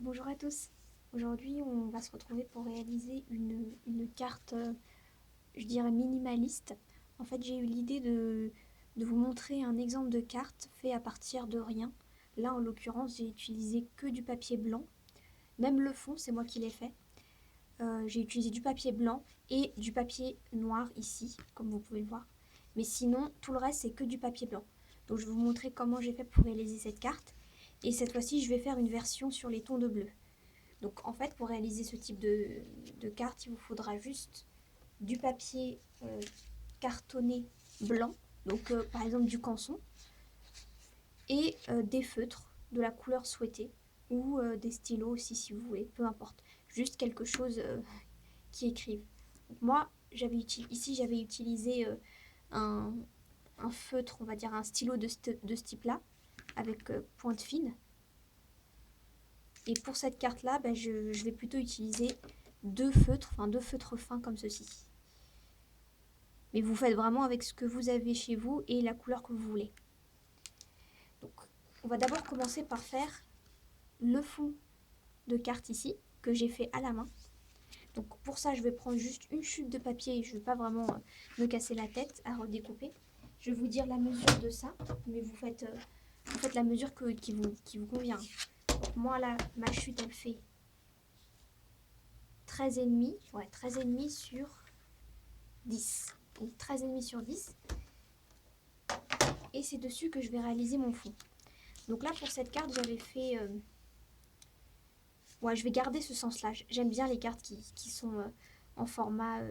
Bonjour à tous. Aujourd'hui, on va se retrouver pour réaliser une carte, je dirais minimaliste. En fait, j'ai eu l'idée de vous montrer un exemple de carte fait à partir de rien. Là, en l'occurrence, j'ai utilisé que du papier blanc. Même le fond, c'est moi qui l'ai fait. J'ai utilisé du papier blanc et du papier noir ici, comme vous pouvez le voir. Mais sinon, tout le reste, c'est que du papier blanc. Donc, je vais vous montrer comment j'ai fait pour réaliser cette carte. Et cette fois-ci, je vais faire une version sur les tons de bleu. Donc en fait, pour réaliser ce type de carte, il vous faudra juste du papier cartonné blanc, donc par exemple du canson, et des feutres de la couleur souhaitée, ou des stylos aussi si vous voulez, peu importe. Juste quelque chose qui écrive. Donc moi, ici j'avais utilisé un, un feutre, on va dire un stylo de ce type-là, avec pointe fine. Et pour cette carte-là, je vais plutôt utiliser deux feutres fins comme ceci. Mais vous faites vraiment avec ce que vous avez chez vous et la couleur que vous voulez. Donc, on va d'abord commencer par faire le fond de carte ici, que j'ai fait à la main. Donc pour ça, je vais prendre juste une chute de papier et je ne vais pas vraiment me casser la tête à redécouper. Je vais vous dire la mesure de ça, mais vous faites la mesure qui vous convient. Donc moi là, ma chute, elle fait 13,5, ouais, 13,5 sur 10. Donc 13,5 sur 10. Et c'est dessus que je vais réaliser mon fond. Donc là, pour cette carte, j'avais fait... Ouais, je vais garder ce sens-là. J'aime bien les cartes qui sont en format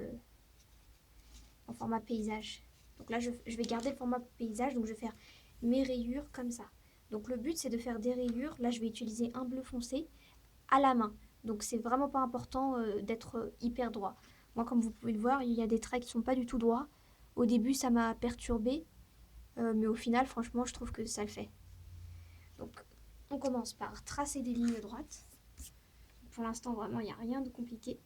paysage. Donc là, je vais garder le format paysage. Donc je vais faire mes rayures comme ça. Donc le but, c'est de faire des rayures. Là, je vais utiliser un bleu foncé à la main. Donc c'est vraiment pas important d'être hyper droit. Moi, comme vous pouvez le voir, il y a des traits qui sont pas du tout droits. Au début, ça m'a perturbé. Mais au final, franchement, je trouve que ça le fait. Donc, on commence par tracer des lignes droites. Pour l'instant, vraiment, il n'y a rien de compliqué.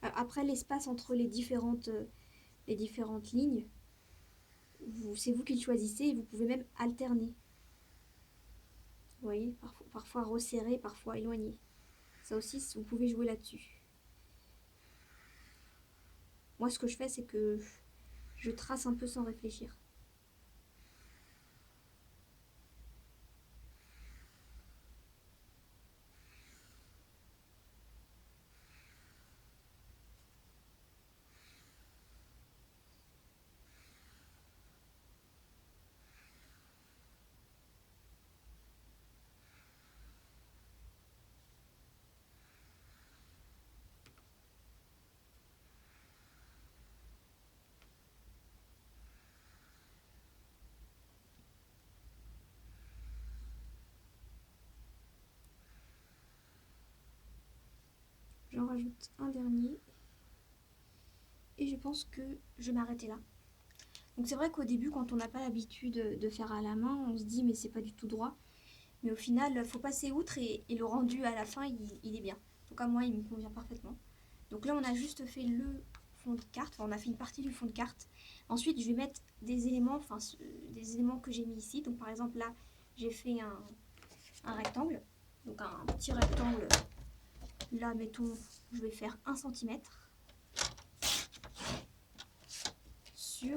Après, l'espace entre les différentes lignes, c'est vous qui le choisissez et vous pouvez même alterner. Vous voyez, parfois resserrer, parfois éloigner. Ça aussi, vous pouvez jouer là-dessus. Moi, ce que je fais, c'est que je trace un peu sans réfléchir. J'en rajoute un dernier. Et je pense que je vais m'arrêter là. Donc c'est vrai qu'au début, quand on n'a pas l'habitude de faire à la main, on se dit mais c'est pas du tout droit. Mais au final, il faut passer outre et le rendu à la fin, il est bien. En tout cas, moi, il me convient parfaitement. Donc là, on a juste fait le fond de carte. Enfin, on a fait une partie du fond de carte. Ensuite, je vais mettre des éléments, des éléments que j'ai mis ici. Donc par exemple, là, j'ai fait un rectangle. Donc un petit rectangle. Là, mettons, je vais faire 1 centimètre sur...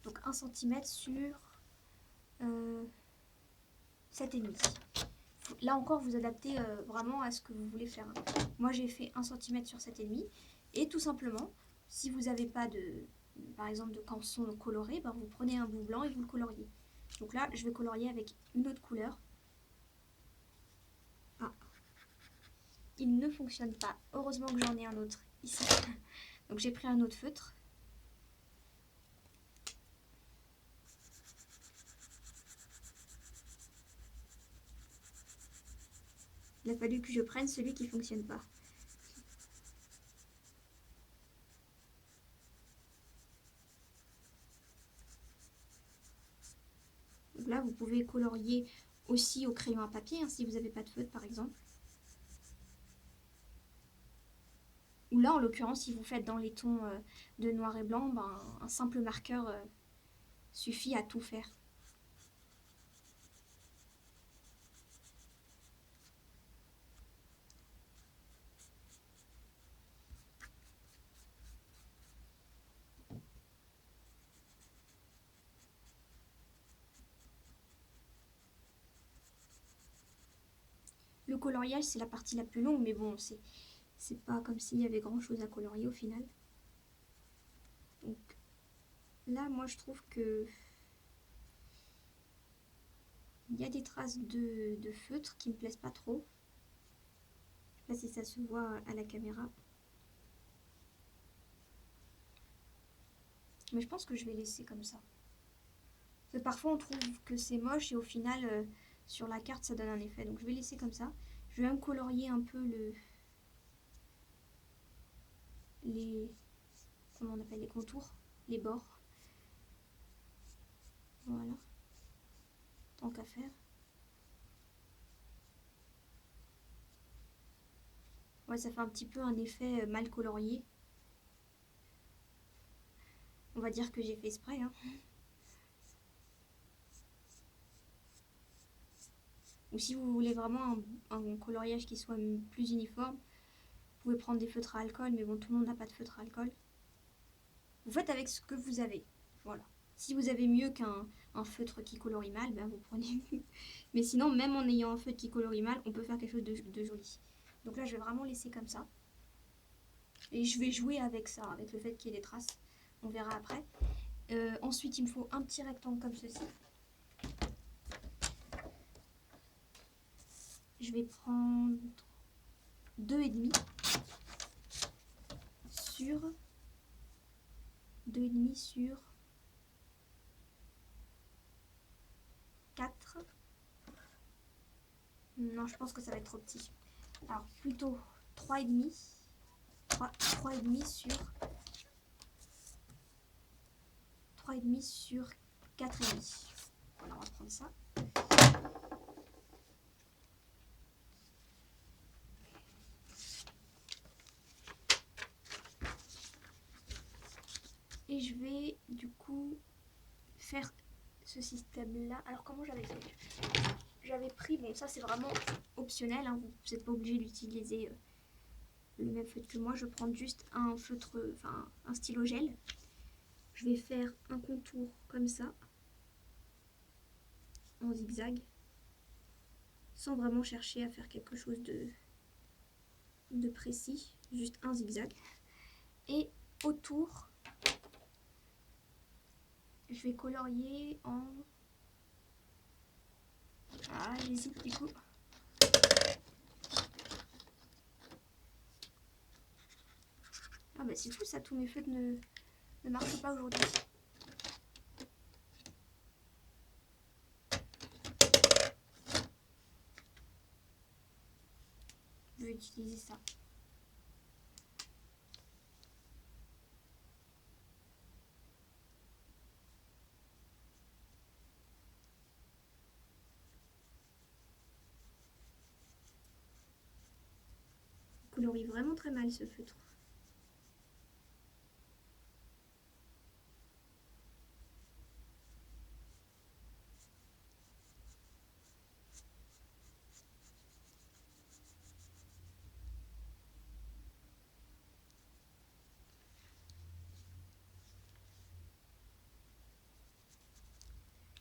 Donc 1 centimètre sur 7,5. Là encore, vous adaptez vraiment à ce que vous voulez faire. Moi, j'ai fait 1 centimètre sur 7,5. Et tout simplement, si vous n'avez pas par exemple, de canson coloré, vous prenez un bout blanc et vous le coloriez. Donc là, je vais colorier avec une autre couleur. Ah, il ne fonctionne pas. Heureusement que j'en ai un autre ici. Donc j'ai pris un autre feutre. Il a fallu que je prenne celui qui ne fonctionne pas. Donc là, vous pouvez colorier aussi au crayon à papier, si vous n'avez pas de feutre par exemple. Ou là, en l'occurrence, si vous faites dans les tons de noir et blanc, ben, un simple marqueur suffit à tout faire. Le coloriage, c'est la partie la plus longue, mais bon, c'est pas comme s'il y avait grand chose à colorier au final. Donc là, moi, je trouve que il y a des traces de feutre qui me plaisent pas trop. Je sais pas si ça se voit à la caméra. Mais je pense que je vais laisser comme ça. Parce que parfois, on trouve que c'est moche et au final, sur la carte, ça donne un effet. Donc je vais laisser comme ça. Je vais même colorier un peu les, comment on appelle, les contours, les bords. Voilà, tant qu'à faire. Ouais, ça fait un petit peu un effet mal colorié. On va dire que j'ai fait exprès, hein. Ou si vous voulez vraiment un coloriage qui soit plus uniforme, vous pouvez prendre des feutres à alcool, mais bon, tout le monde n'a pas de feutre à alcool. Vous faites avec ce que vous avez. Voilà. Si vous avez mieux qu'un feutre qui colorie mal, ben vous prenez. Mais sinon, même en ayant un feutre qui colorie mal, on peut faire quelque chose de joli. Donc là, je vais vraiment laisser comme ça. Et je vais jouer avec ça, avec le fait qu'il y ait des traces. On verra après. Ensuite, il me faut un petit rectangle comme ceci. Je vais prendre 2,5 sur 2,5 sur 4. Non, je pense que ça va être trop petit. Alors plutôt 3,5. 3,5 sur 3,5 sur 4,5. Voilà, on va prendre ça. Et je vais du coup faire ce système là. Alors comment j'avais fait? J'avais pris, bon ça c'est vraiment optionnel, hein, vous n'êtes pas obligé d'utiliser le même feutre que moi. Je prends juste un feutre, enfin un stylo gel. Je vais faire un contour comme ça, en zigzag, sans vraiment chercher à faire quelque chose de précis, juste un zigzag. Et autour, je vais colorier en... Ah, j'hésite du coup. Ah bah c'est fou ça, tous mes feutres ne marchent pas aujourd'hui. Je vais utiliser ça. Il colorie vraiment très mal ce feutre.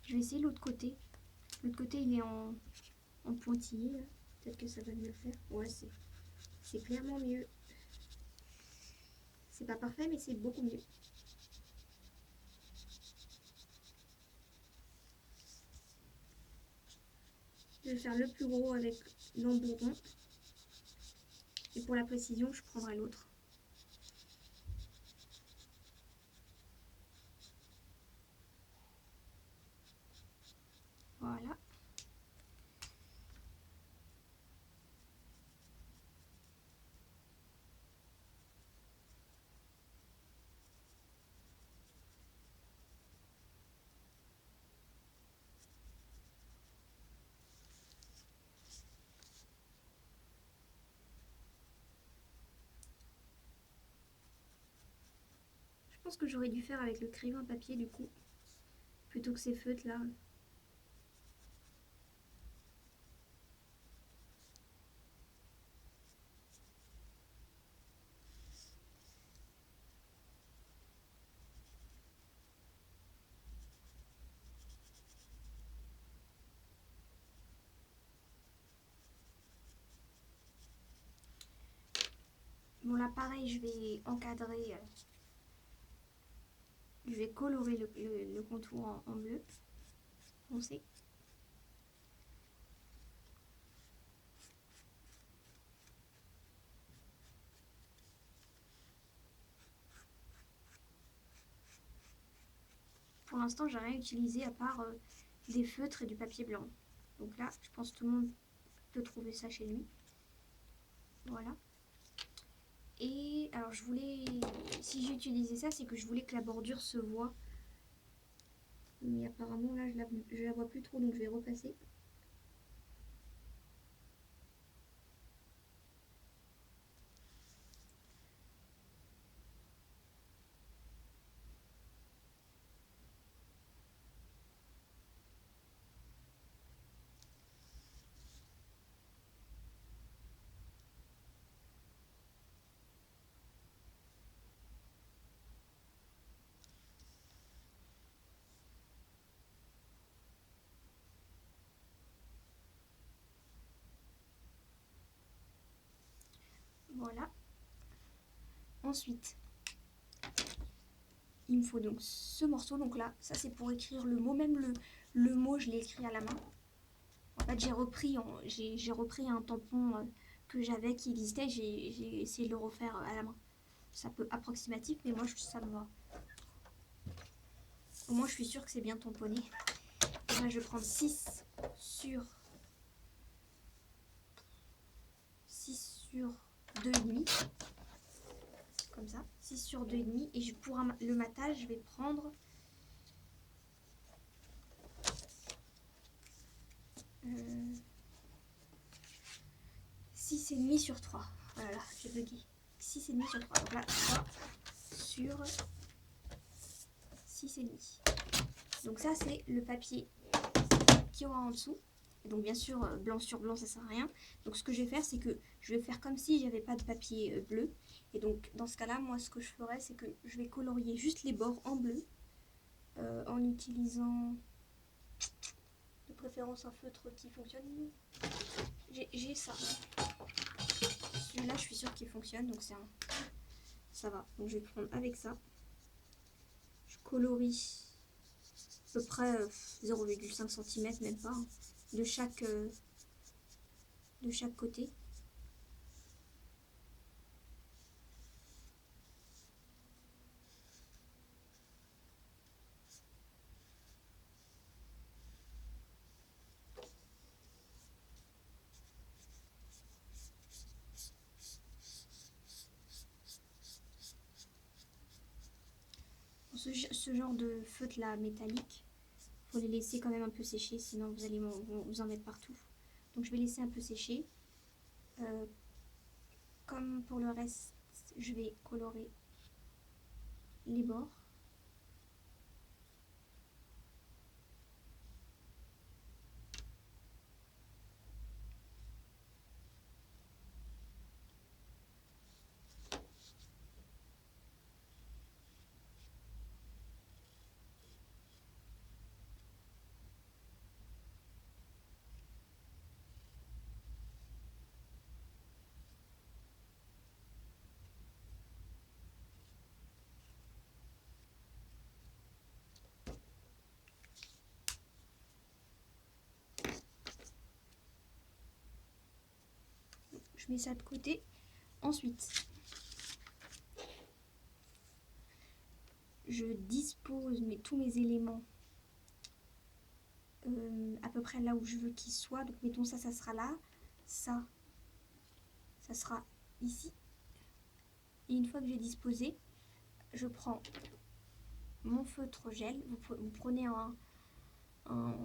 Je vais essayer l'autre côté. L'autre côté il est en pointillé. Peut-être que ça va mieux le faire. Ouais, c'est clairement mieux. C'est pas parfait mais c'est beaucoup mieux. Je vais faire le plus gros avec l'embout rond. Et pour la précision, je prendrai l'autre. Voilà. pense que j'aurais dû faire avec le crayon à papier du coup, plutôt que ces feutres là. Bon là pareil, je vais encadrer, je vais colorer le contour en bleu foncé. Pour l'instant, j'ai rien utilisé à part des feutres et du papier blanc. Donc là, je pense que tout le monde peut trouver ça chez lui. Voilà. Et alors, je voulais... Si j'ai utilisé ça, c'est que je voulais que la bordure se voit. Mais apparemment, là, je la vois plus trop, donc je vais repasser. Voilà. Ensuite, il me faut donc ce morceau. Donc là, ça c'est pour écrire le mot. Même le mot, je l'ai écrit à la main. En fait, j'ai repris un tampon que j'avais qui existait. J'ai essayé de le refaire à la main. C'est un peu approximatif, mais moi, ça me va. Au moins, je suis sûre que c'est bien tamponné. Et là, je vais prendre 6 sur 2,5. Comme ça. 6 sur 2,5. Et pour le matage, je vais prendre... 6,5 sur 3. Voilà, j'ai bugué. 6,5 sur 3. Donc là, 3 sur 6,5. Donc ça, c'est le papier qui aura en dessous. Et donc bien sûr, blanc sur blanc, ça sert à rien. Donc ce que je vais faire, c'est que je vais faire comme si j'avais pas de papier bleu. Et donc dans ce cas-là, moi, ce que je ferais, c'est que je vais colorier juste les bords en bleu. En utilisant de préférence un feutre qui fonctionne. J'ai ça. Celui-là, je suis sûre qu'il fonctionne, donc ça va. Donc je vais prendre avec ça. Je colorie à peu près 0,5 cm, même pas, hein, de chaque côté. Ce genre de feutre là métallique, faut les laisser quand même un peu sécher, sinon vous allez vous en mettre partout. Donc je vais laisser un peu sécher. Comme pour le reste, je vais colorer les bords. Je mets ça de côté. Ensuite, je dispose tous mes éléments à peu près là où je veux qu'ils soient. Donc mettons ça, ça sera là. Ça sera ici. Et une fois que j'ai disposé, je prends mon feutre gel. Vous prenez un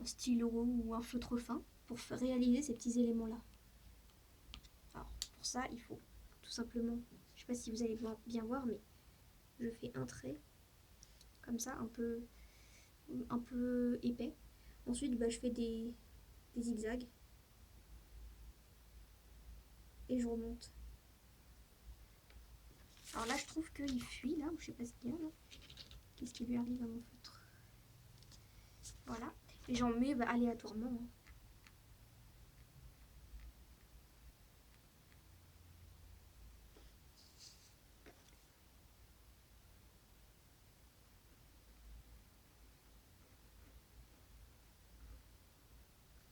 stylo ou un feutre fin pour réaliser ces petits éléments là. Alors pour ça, il faut tout simplement, je sais pas si vous allez bien voir, mais je fais un trait comme ça, un peu épais. Ensuite, bah, je fais des zigzags et je remonte. Alors là, je trouve qu'il fuit, là, ou je sais pas ce qu'il y a, là. Qu'est-ce qui lui arrive à mon feutre? Voilà. Et j'en mets bah, aléatoirement, hein.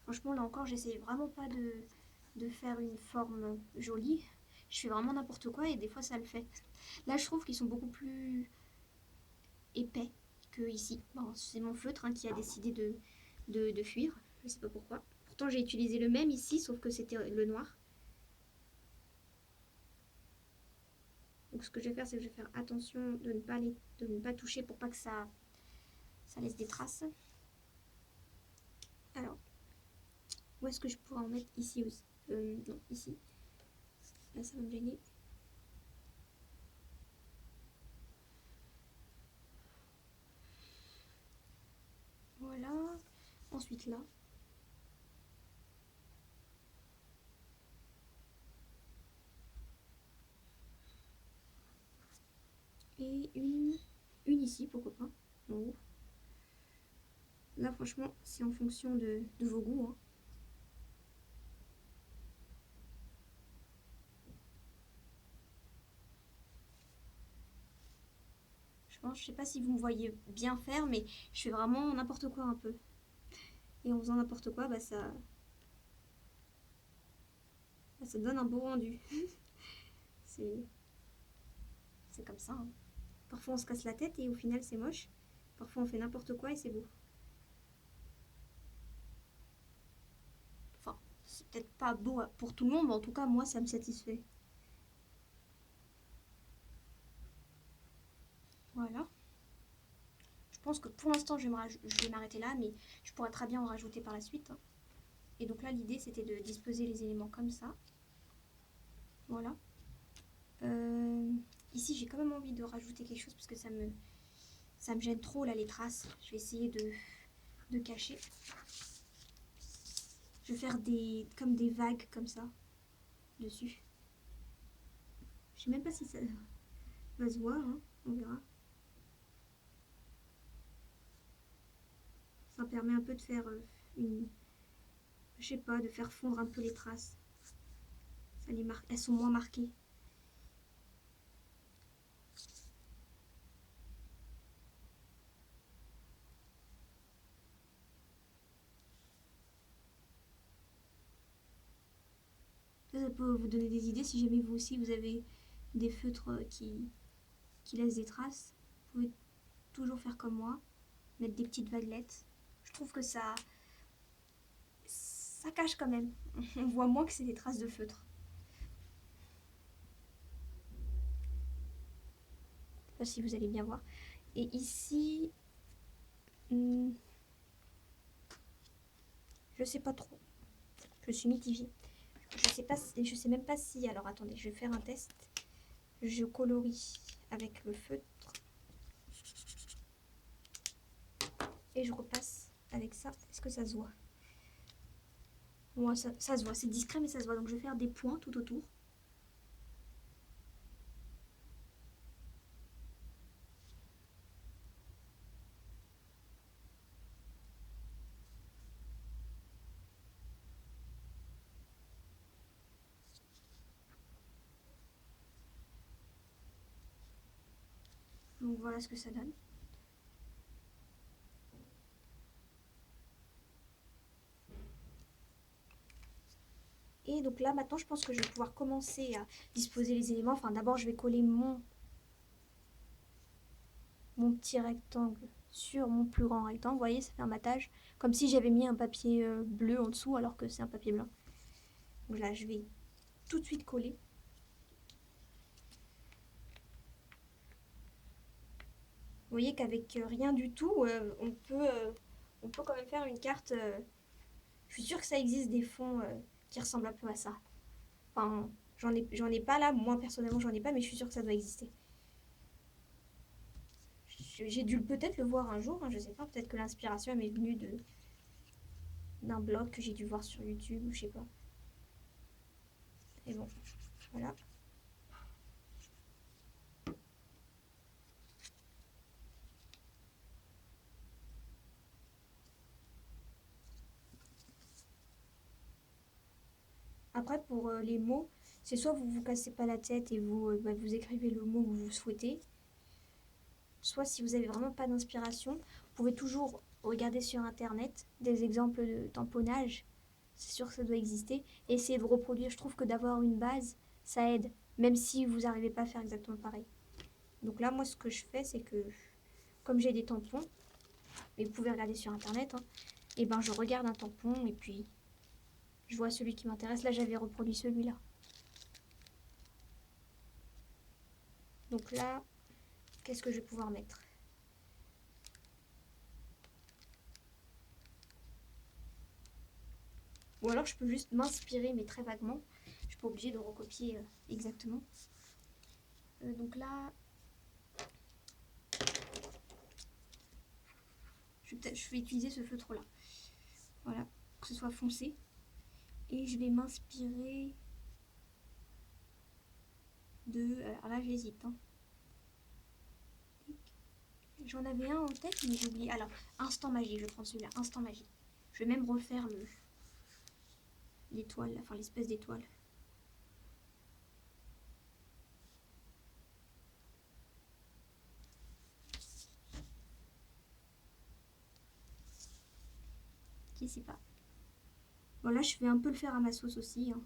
Franchement, là encore, j'essaie vraiment pas de faire une forme jolie. Je fais vraiment n'importe quoi et des fois ça le fait. Là, je trouve qu'ils sont beaucoup plus épais que ici. Bon, c'est mon feutre hein, qui a décidé de fuir. Je sais pas pourquoi. Pourtant, j'ai utilisé le même ici, sauf que c'était le noir. Donc, ce que je vais faire, c'est que je vais faire attention de ne pas toucher pour pas que ça laisse des traces. Alors, où est-ce que je pourrais en mettre ici aussi? Non, ici. Là, ça va me gêner. Voilà. Ensuite, là. Et une ici, pourquoi pas, en haut. Là, franchement, c'est en fonction de vos goûts, hein. Je sais pas si vous me voyez bien faire, mais je fais vraiment n'importe quoi un peu. Et en faisant n'importe quoi, bah ça donne un beau rendu. c'est c'est comme ça, hein. Parfois on se casse la tête et au final c'est moche. Parfois on fait n'importe quoi et c'est beau. Enfin, c'est peut-être pas beau pour tout le monde, mais en tout cas moi ça me satisfait. Voilà. Je pense que pour l'instant je vais m'arrêter là, mais je pourrais très bien en rajouter par la suite, hein. Et donc là l'idée c'était de disposer les éléments comme ça. Voilà. Euh, Ici j'ai quand même envie de rajouter quelque chose parce que ça me gêne trop là les traces. Je vais essayer de cacher. Je vais faire comme des vagues comme ça dessus. Je sais même pas si ça va se voir, hein. On verra. Ça permet un peu de faire je sais pas, de faire fondre un peu les traces. Elles sont moins marquées. Ça peut vous donner des idées si jamais vous aussi vous avez des feutres qui laissent des traces. Vous pouvez toujours faire comme moi, mettre des petites vaguelettes. Je trouve que ça cache quand même. On voit moins que c'est des traces de feutre. Je sais pas si vous allez bien voir. Et ici, je sais pas trop. Je suis mitigée. Je sais même pas si. Alors attendez, je vais faire un test. Je colorie avec le feutre et je repasse avec ça. Est-ce que ça se voit? Ouais, ça se voit. C'est discret mais ça se voit. Donc je vais faire des points tout autour. Donc voilà ce que ça donne. Et donc là maintenant je pense que je vais pouvoir commencer à disposer les éléments. Enfin d'abord je vais coller mon petit rectangle sur mon plus grand rectangle. Vous voyez, ça fait un matage. Comme si j'avais mis un papier bleu en dessous alors que c'est un papier blanc. Donc là je vais tout de suite coller. Vous voyez qu'avec rien du tout, on peut quand même faire une carte. Je suis sûre que ça existe des fonds qui ressemblent un peu à ça. Enfin, j'en ai pas là, moi personnellement j'en ai pas, mais je suis sûre que ça doit exister. j'ai dû peut-être le voir un jour, hein, je sais pas, peut-être que l'inspiration m'est venue d'un blog que j'ai dû voir sur YouTube ou je sais pas. Et bon, voilà. Après, pour les mots, c'est soit vous vous cassez pas la tête et vous écrivez le mot que vous souhaitez, soit si vous avez vraiment pas d'inspiration, vous pouvez toujours regarder sur internet des exemples de tamponnage. C'est sûr que ça doit exister. Et essayer de reproduire. Je trouve que d'avoir une base, ça aide. Même si vous n'arrivez pas à faire exactement pareil. Donc là, moi, ce que je fais, c'est que comme j'ai des tampons, et vous pouvez regarder sur internet, hein, et ben je regarde un tampon et puis je vois celui qui m'intéresse. Là, j'avais reproduit celui-là. Donc là, qu'est-ce que je vais pouvoir mettre? Ou alors je peux juste m'inspirer, mais très vaguement. Je suis pas obligée de recopier exactement. Donc là, je vais utiliser ce feutre-là. Voilà, que ce soit foncé. Et je vais m'inspirer de... Alors là, j'hésite. Hein. J'en avais un en tête, mais j'ai oublié. Alors, Instant Magique, je vais prendre celui-là. Instant Magique. Je vais même refaire l'étoile, enfin l'espèce d'étoile. Qui sait pas. Bon, là, je vais un peu le faire à ma sauce aussi. Hein.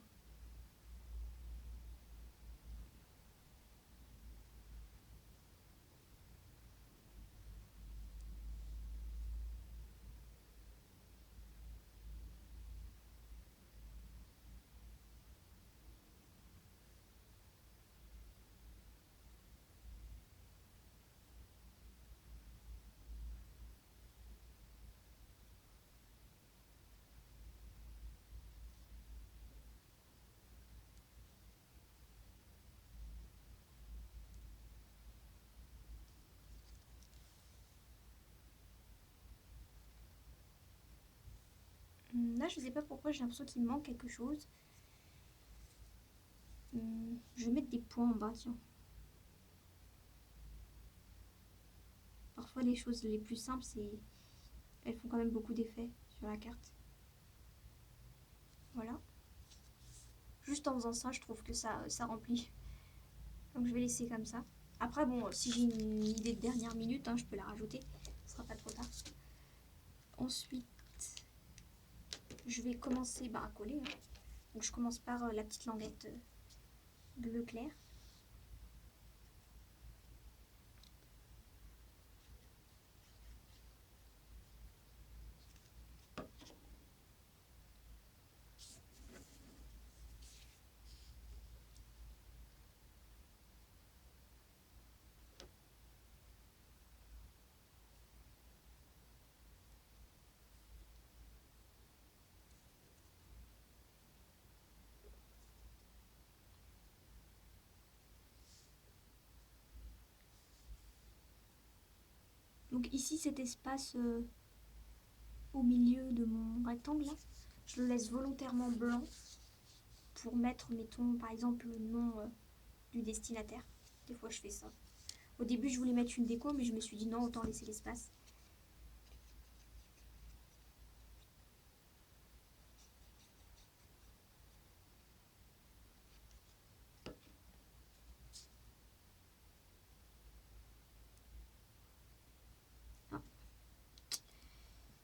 Là, je sais pas pourquoi, j'ai l'impression qu'il me manque quelque chose. Je vais mettre des points en bas, tiens. Parfois, les choses les plus simples, elles font quand même beaucoup d'effets sur la carte. Voilà. Juste en faisant ça, je trouve que ça remplit. Donc je vais laisser comme ça. Après, bon, si j'ai une idée de dernière minute, hein, je peux la rajouter. Ce sera pas trop tard. Ensuite, je vais commencer à coller. Hein. Donc je commence par la petite languette bleu clair. Donc ici, cet espace au milieu de mon rectangle, là, je le laisse volontairement blanc pour mettre, mettons, par exemple, le nom du destinataire. Des fois, je fais ça. Au début, je voulais mettre une déco, mais je me suis dit non, autant laisser l'espace. Ah.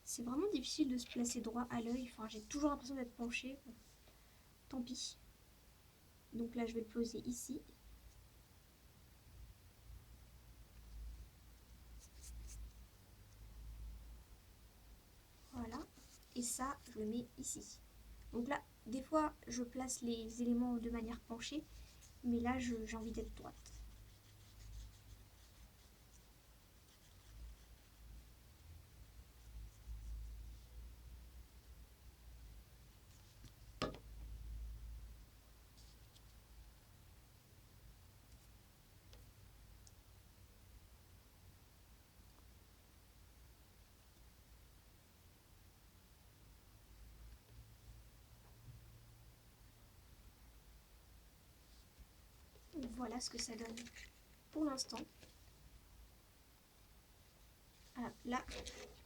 C'est vraiment difficile de se placer droit à l'œil. Enfin, j'ai toujours l'impression d'être penchée. Bon, tant pis. Donc là, je vais le poser ici. Voilà. Et ça, je le mets ici. Donc là, des fois, je place les éléments de manière penchée. Mais là, j'ai envie d'être droite. voilà ce que ça donne pour l'instant. Ah, là,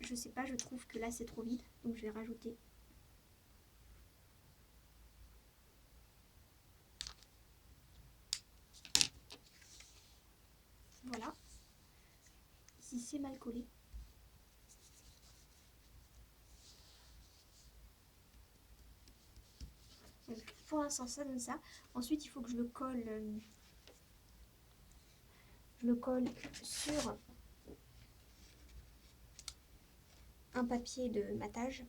je sais pas, je trouve que là c'est trop vide, donc je vais rajouter. Voilà. Ici c'est mal collé. Donc pour l'instant ça donne ça. Ensuite il faut que je le colle. Je le colle sur un papier de matage.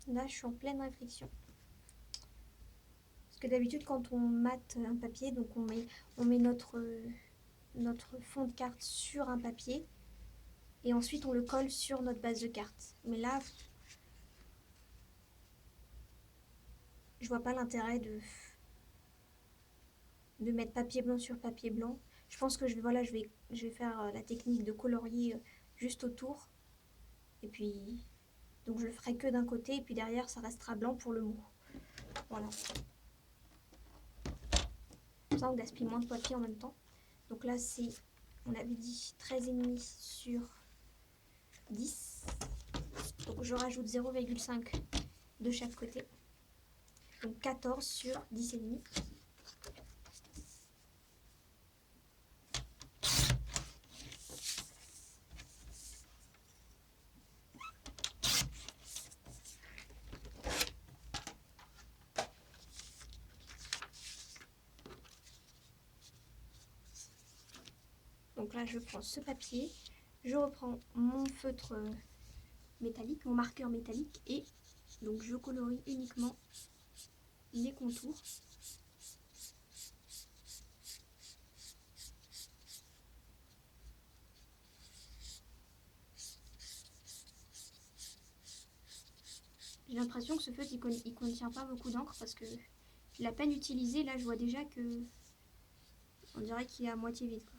Là, je suis en pleine réflexion. Parce que d'habitude, quand on mate un papier, donc on met notre fond de carte sur un papier et ensuite on le colle sur notre base de carte. Mais là, je vois pas l'intérêt de mettre papier blanc sur papier blanc. Je pense que je vais faire la technique de colorier juste autour. Et puis, donc je le ferai que d'un côté et puis derrière, ça restera blanc pour le mot. Voilà. Comme ça, on gaspille moins de papier en même temps. Donc là, c'est, on avait dit 13,5 sur 10. Donc je rajoute 0,5 de chaque côté. Donc 14 sur 10,5. Donc là, je prends ce papier, je reprends mon feutre métallique, mon marqueur métallique, et donc je colorie uniquement les contours. J'ai l'impression que ce feutre il contient pas beaucoup d'encre parce que je l'ai à peine utilisé. Là, je vois déjà que on dirait qu'il est à moitié vide, quoi.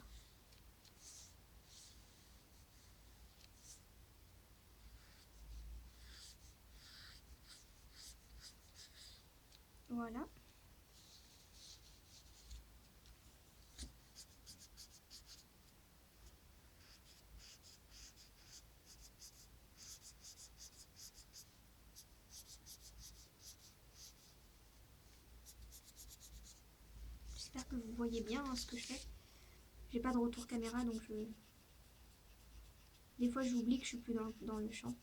Voilà. J'espère que vous voyez bien ce que je fais. J'ai pas de retour caméra, donc des fois j'oublie que je suis plus dans le champ.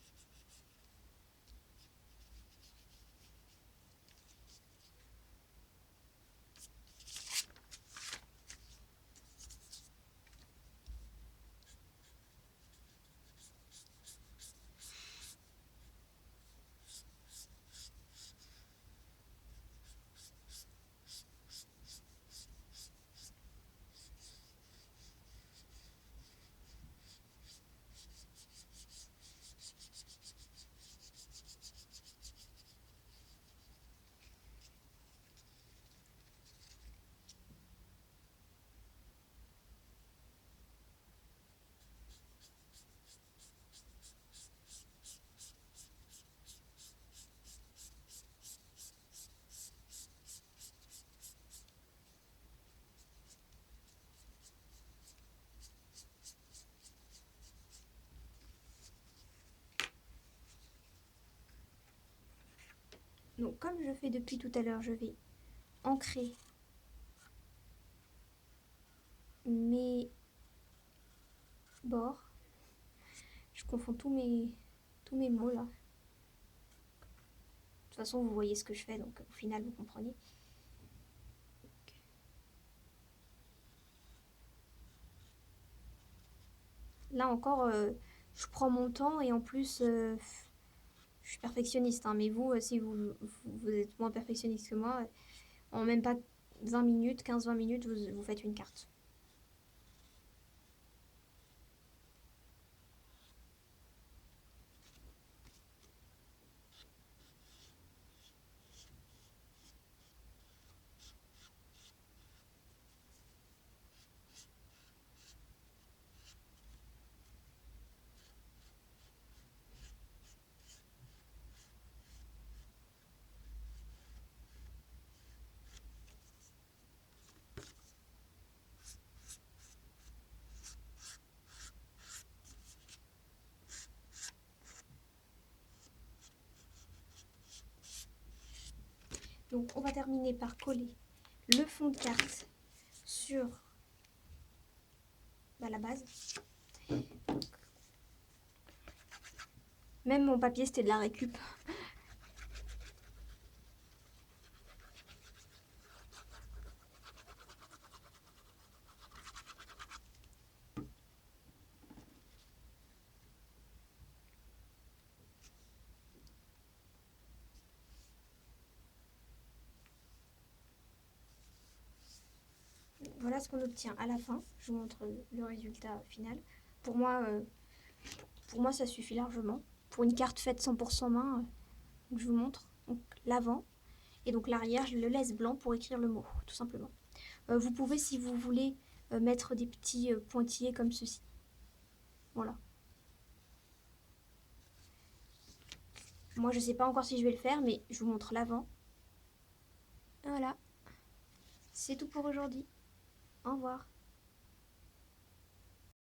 Donc comme je fais depuis tout à l'heure, je vais ancrer mes bords. Je confonds tous mes mots là. De toute façon, vous voyez ce que je fais, donc au final, vous comprenez. Là encore, je prends mon temps et en plus, je suis perfectionniste. Hein, mais vous, si vous êtes moins perfectionniste que moi, en même pas 20 minutes, 15-20 minutes, vous faites une carte. Donc on va terminer par coller le fond de carte sur la base. Même mon papier c'était de la récup. Voilà ce qu'on obtient à la fin. Je vous montre le résultat final. Pour moi, ça suffit largement. Pour une carte faite 100% main, je vous montre. Donc l'avant et donc l'arrière, je le laisse blanc pour écrire le mot, tout simplement. Vous pouvez, si vous voulez, mettre des petits pointillés comme ceci. Voilà. Moi, je ne sais pas encore si je vais le faire, mais je vous montre l'avant. Voilà. C'est tout pour aujourd'hui. Au revoir.